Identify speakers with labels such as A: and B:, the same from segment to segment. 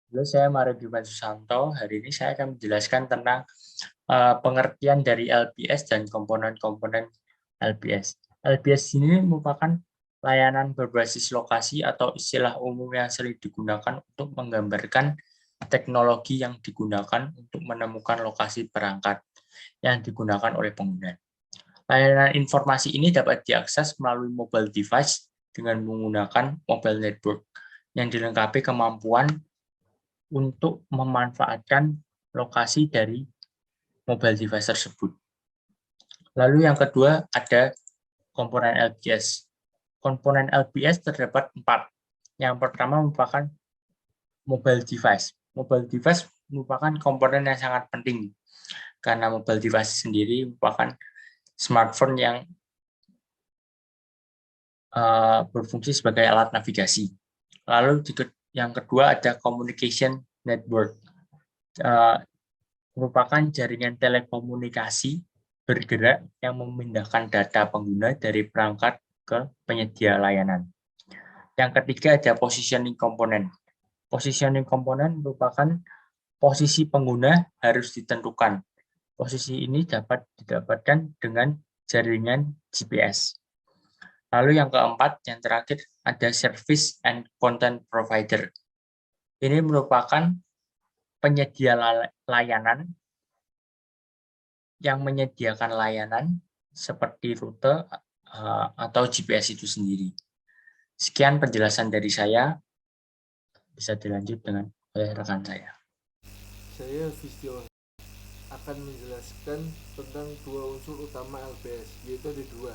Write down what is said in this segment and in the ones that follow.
A: Halo, saya Mario Bima Susanto. Hari ini saya akan menjelaskan tentang pengertian dari LBS dan komponen-komponen LBS. LBS ini merupakan layanan berbasis lokasi atau istilah umum yang sering digunakan untuk menggambarkan teknologi yang digunakan untuk menemukan lokasi perangkat yang digunakan oleh pengguna. Layanan informasi ini dapat diakses melalui mobile device dengan menggunakan mobile network yang dilengkapi kemampuan untuk memanfaatkan lokasi dari mobile device tersebut. Lalu yang kedua ada komponen LBS. Komponen LBS terdapat 4. Yang pertama merupakan mobile device. Mobile device merupakan komponen yang sangat penting karena mobile device sendiri merupakan smartphone yang berfungsi sebagai alat navigasi. Lalu yang kedua ada communication network. Merupakan jaringan telekomunikasi bergerak yang memindahkan data pengguna dari perangkat ke penyedia layanan. Yang ketiga ada positioning component. Positioning component merupakan posisi pengguna harus ditentukan. Posisi ini dapat didapatkan dengan jaringan GPS. Lalu yang keempat, yang terakhir, ada service and content provider. Ini merupakan penyedia layanan yang menyediakan layanan seperti rute atau GPS itu sendiri. Sekian penjelasan dari saya, bisa dilanjut dengan oleh rekan saya.
B: Saya Vistio akan menjelaskan tentang dua unsur utama LBS, yaitu ada dua.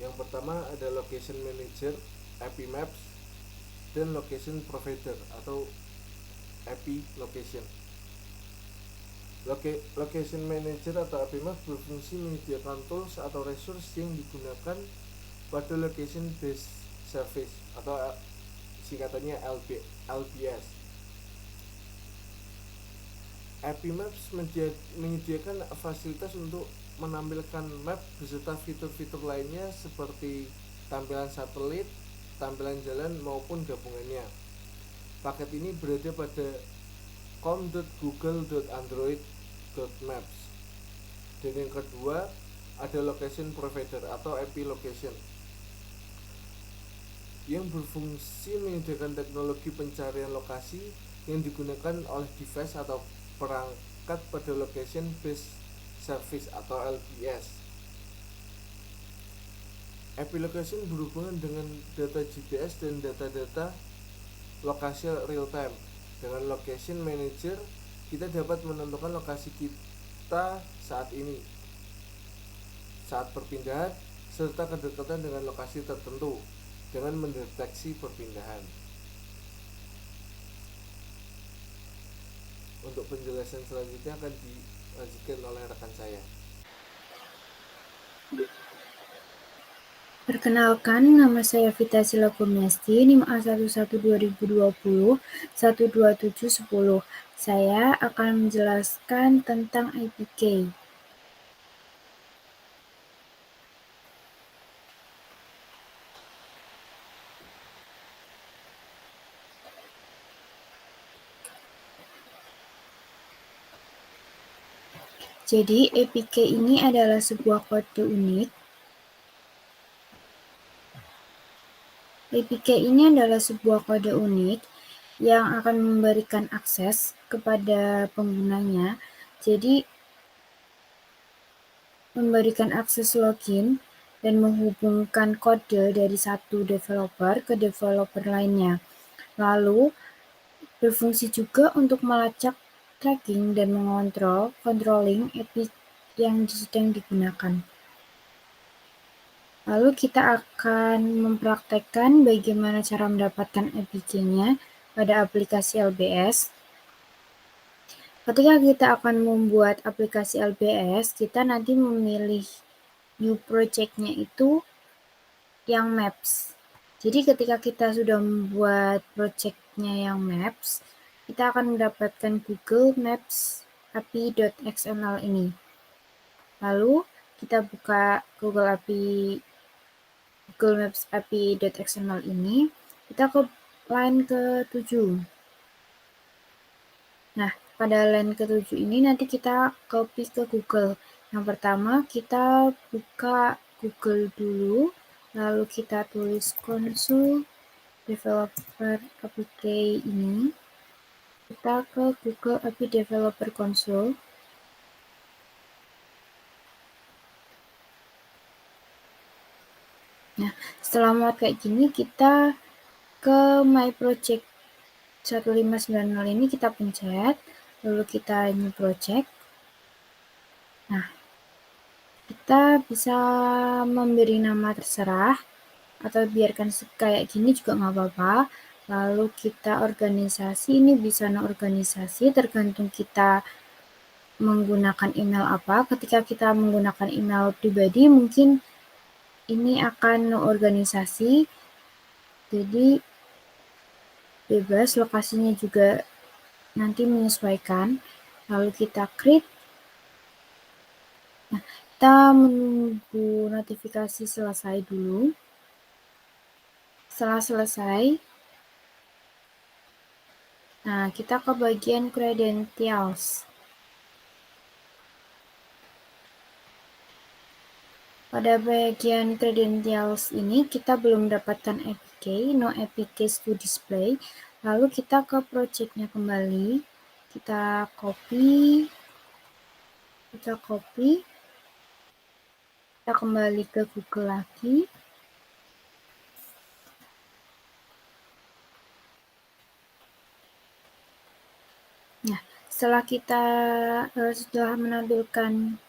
B: Yang pertama ada Location Manager (IP Maps) dan Location Provider atau IP Location. Location Manager atau IP Maps berfungsi menyediakan tools atau resource yang digunakan pada Location Based Service atau singkatannya LBS. IP Maps menyediakan fasilitas untuk menampilkan map beserta fitur-fitur lainnya seperti tampilan satelit, tampilan jalan maupun gabungannya. Paket ini berada pada com.google.android.maps. Dan yang kedua ada Location Provider atau IP Location yang berfungsi menyediakan teknologi pencarian lokasi yang digunakan oleh device atau perangkat pada Location Based Service atau LBS. IP Location berhubungan dengan data GPS dan data-data lokasi real time. Dengan Location Manager, kita dapat menentukan lokasi kita saat ini, saat perpindahan, serta kedekatan dengan lokasi tertentu dengan mendeteksi perpindahan. Untuk penjelasan selanjutnya akan dilanjutkan oleh rekan saya.
C: Perkenalkan, nama saya Vita Sila Kurniasti, NIM A11 2020 12710. Saya akan menjelaskan tentang APK. Jadi, APK ini adalah sebuah kode unik. APK ini adalah sebuah kode unik yang akan memberikan akses kepada penggunanya. Jadi, memberikan akses login dan menghubungkan kode dari satu developer ke developer lainnya. Lalu, berfungsi juga untuk melacak, tracking, dan mengontrol controlling API yang sedang digunakan. Lalu kita akan mempraktekkan bagaimana cara mendapatkan APK-nya pada aplikasi LBS. Ketika kita akan membuat aplikasi LBS, kita nanti memilih new project-nya itu yang Maps. Jadi ketika kita sudah membuat project-nya yang Maps, kita akan mendapatkan Google Maps API.xml ini. Lalu kita buka Google Maps API.xml ini, kita ke line ke-7. Nah, pada line ke-7 ini nanti kita copy ke Google. Yang pertama kita buka Google dulu, lalu kita tulis console developer APK ini. Kita ke Google API Developer Console. Nah, setelah muat kayak gini, kita ke My Project 1590 ini kita pencet, lalu kita new project. Nah, kita bisa memberi nama terserah, atau biarkan kayak gini juga nggak apa-apa. Lalu kita organisasi, ini bisa no organisasi, tergantung kita menggunakan email apa. Ketika kita menggunakan email pribadi, mungkin ini akan no organisasi, jadi bebas, lokasinya juga nanti menyesuaikan. Lalu kita create. Nah, kita menunggu notifikasi selesai dulu. Setelah selesai, nah kita ke bagian credentials. Pada bagian credentials ini kita belum mendapatkan APK, no APKs to display. Lalu kita ke project-nya kembali, kita copy, kita kembali ke Google lagi. Nah, setelah kita sudah menampilkan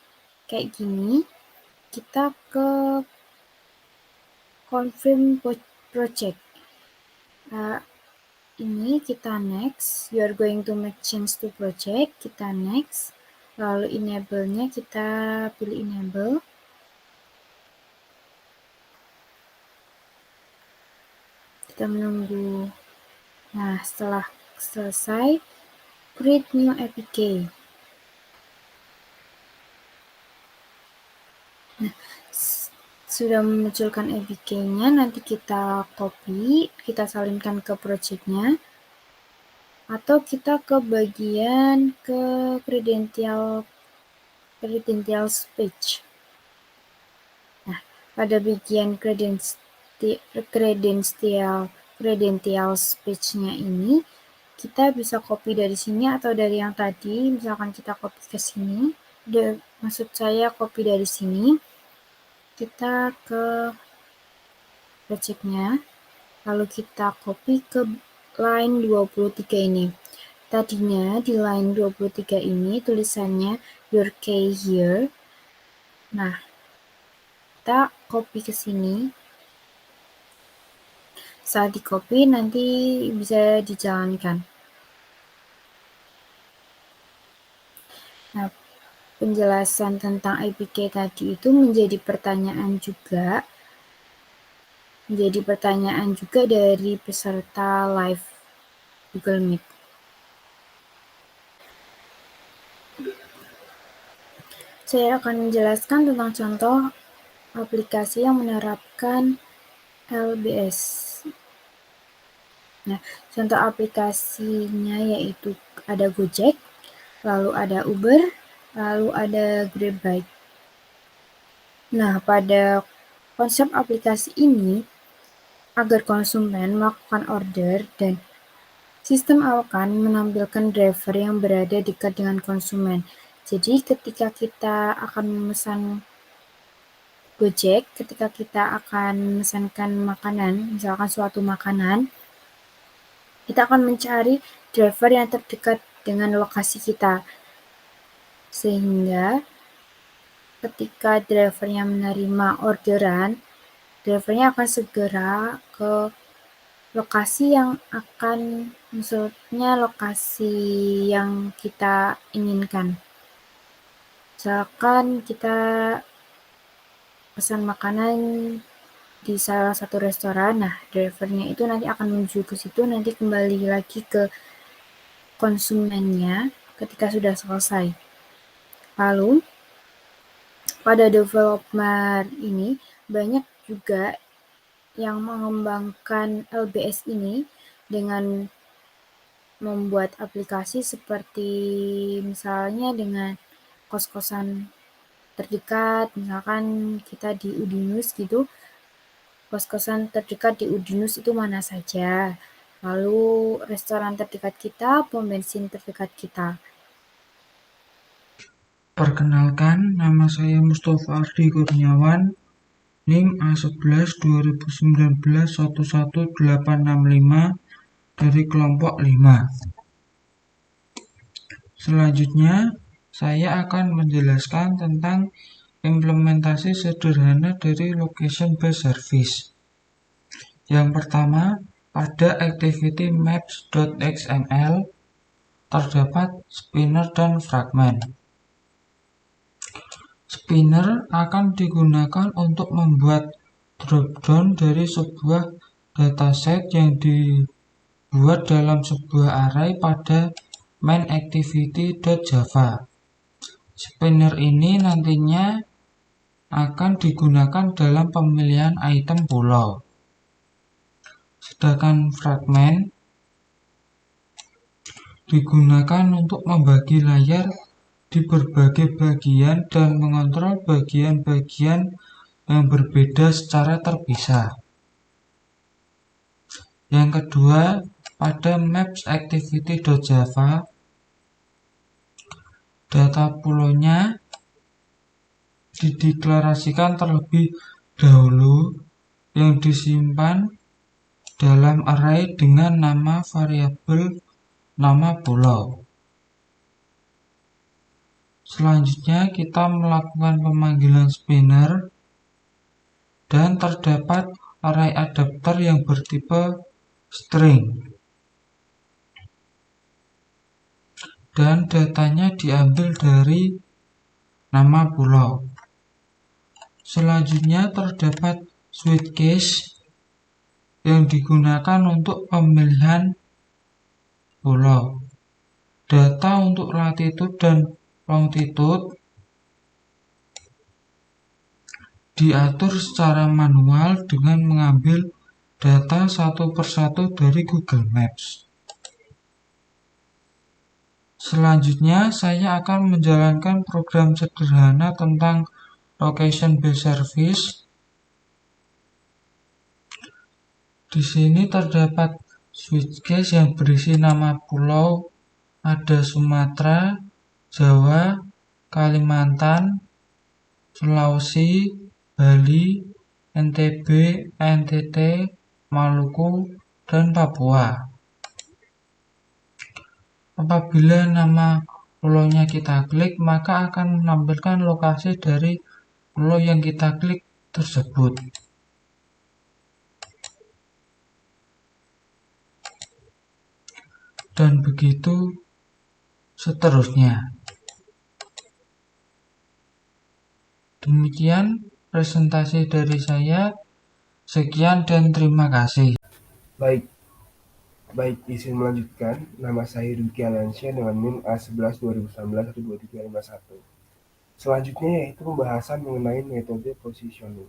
C: kayak gini, kita ke confirm project. Ini kita next, you are going to make change to project, kita next, lalu enable-nya kita pilih enable. Kita menunggu. Nah, setelah selesai, create new APK. Nah, sudah memunculkan APK-nya, nanti kita copy, kita salinkan ke project-nya, atau kita ke bagian ke credentials page. Nah, pada bagian credentials page-nya ini, kita bisa copy dari sini atau dari yang tadi. Misalkan kita copy ke sini, maksud saya copy dari sini, kita ke project-nya, lalu kita copy ke line 23 ini. Tadinya di line 23 ini tulisannya your key here. Nah, kita copy ke sini. Saat di copy nanti bisa dijalankan. Nah, penjelasan tentang APK tadi itu menjadi pertanyaan juga dari peserta live Google Meet. Saya akan menjelaskan tentang contoh aplikasi yang menerapkan LBS. Nah, contoh aplikasinya yaitu ada Gojek, lalu ada Uber, lalu ada GrabBike. Nah, pada konsep aplikasi ini, agar konsumen melakukan order dan sistem akan menampilkan driver yang berada dekat dengan konsumen. Jadi ketika kita akan memesan Gojek, ketika kita akan memesankan makanan, misalkan suatu makanan, kita akan mencari driver yang terdekat dengan lokasi kita. Sehingga ketika drivernya menerima orderan, drivernya akan segera ke lokasi yang lokasi yang kita inginkan. Misalkan kita pesan makanan di salah satu restoran, nah drivernya itu nanti akan menuju ke situ, nanti kembali lagi ke konsumennya ketika sudah selesai. Lalu pada developer ini banyak juga yang mengembangkan LBS ini dengan membuat aplikasi seperti misalnya dengan kos-kosan terdekat, misalkan kita di Udinus gitu, kos-kosan terdekat di Udinus itu mana saja, lalu restoran terdekat kita, pom bensin terdekat kita.
D: Perkenalkan, nama saya Mustafa Ardi Kurniawan, NIM A11 2019 11865 dari kelompok 5. Selanjutnya, saya akan menjelaskan tentang implementasi sederhana dari location based service. Yang pertama, pada activity maps.xml terdapat spinner dan fragment. Spinner akan digunakan untuk membuat dropdown dari sebuah dataset yang dibuat dalam sebuah array pada main activity.java. Spinner ini nantinya akan digunakan dalam pemilihan item pulau. Sedangkan fragment digunakan untuk membagi layar di berbagai bagian dan mengontrol bagian-bagian yang berbeda secara terpisah. Yang kedua, pada maps activity.java, data pulaunya dideklarasikan terlebih dahulu yang disimpan dalam array dengan nama variabel nama pulau. Selanjutnya kita melakukan pemanggilan spinner dan terdapat array adapter yang bertipe string dan datanya diambil dari nama pulau. Selanjutnya terdapat switch case yang digunakan untuk pemilihan pulau. Data untuk latitude dan longitude diatur secara manual dengan mengambil data satu persatu dari Google Maps. Selanjutnya, saya akan menjalankan program sederhana tentang location based service. Di sini terdapat switch case yang berisi nama pulau, ada Sumatera, Jawa, Kalimantan, Sulawesi, Bali, NTB, NTT, Maluku, dan Papua. Apabila nama pulaunya kita klik, maka akan menampilkan lokasi dari pulau yang kita klik tersebut. Dan begitu seterusnya. Demikian presentasi dari saya. Sekian dan terima kasih.
B: Baik, izin melanjutkan. Nama saya Dwiki Alansyah dengan NIM A11 2019 12351. Selanjutnya yaitu pembahasan mengenai metode positioning.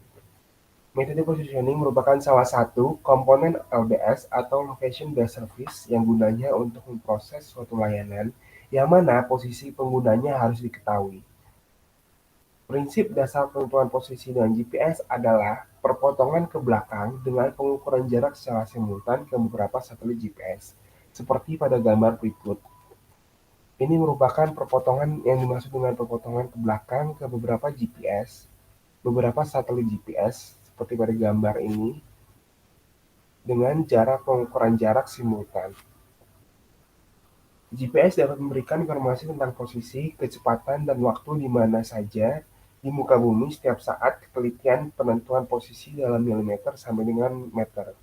B: Metode positioning merupakan salah satu komponen LBS atau Location Based Service yang gunanya untuk memproses suatu layanan yang mana posisi penggunanya harus diketahui. Prinsip dasar penentuan posisi dengan GPS adalah perpotongan ke belakang dengan pengukuran jarak secara simultan ke beberapa satelit GPS, seperti pada gambar berikut. Ini merupakan perpotongan yang dimaksud dengan perpotongan ke belakang ke beberapa GPS, beberapa satelit GPS, seperti pada gambar ini, dengan jarak pengukuran jarak simultan. GPS dapat memberikan informasi tentang posisi, kecepatan, dan waktu di mana saja di muka bumi setiap saat ketelitian penentuan posisi dalam milimeter sampai dengan meter.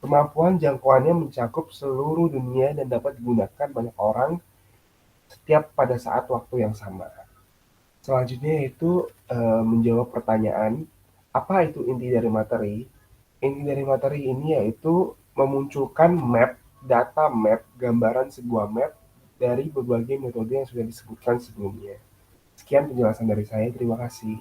B: Kemampuan jangkauannya mencakup seluruh dunia dan dapat digunakan banyak orang setiap pada saat waktu yang sama. Selanjutnya yaitu menjawab pertanyaan, apa itu inti dari materi? Inti dari materi ini yaitu memunculkan map, data map, gambaran sebuah map dari berbagai metode yang sudah disebutkan sebelumnya. Sekian penjelasan dari saya, terima kasih.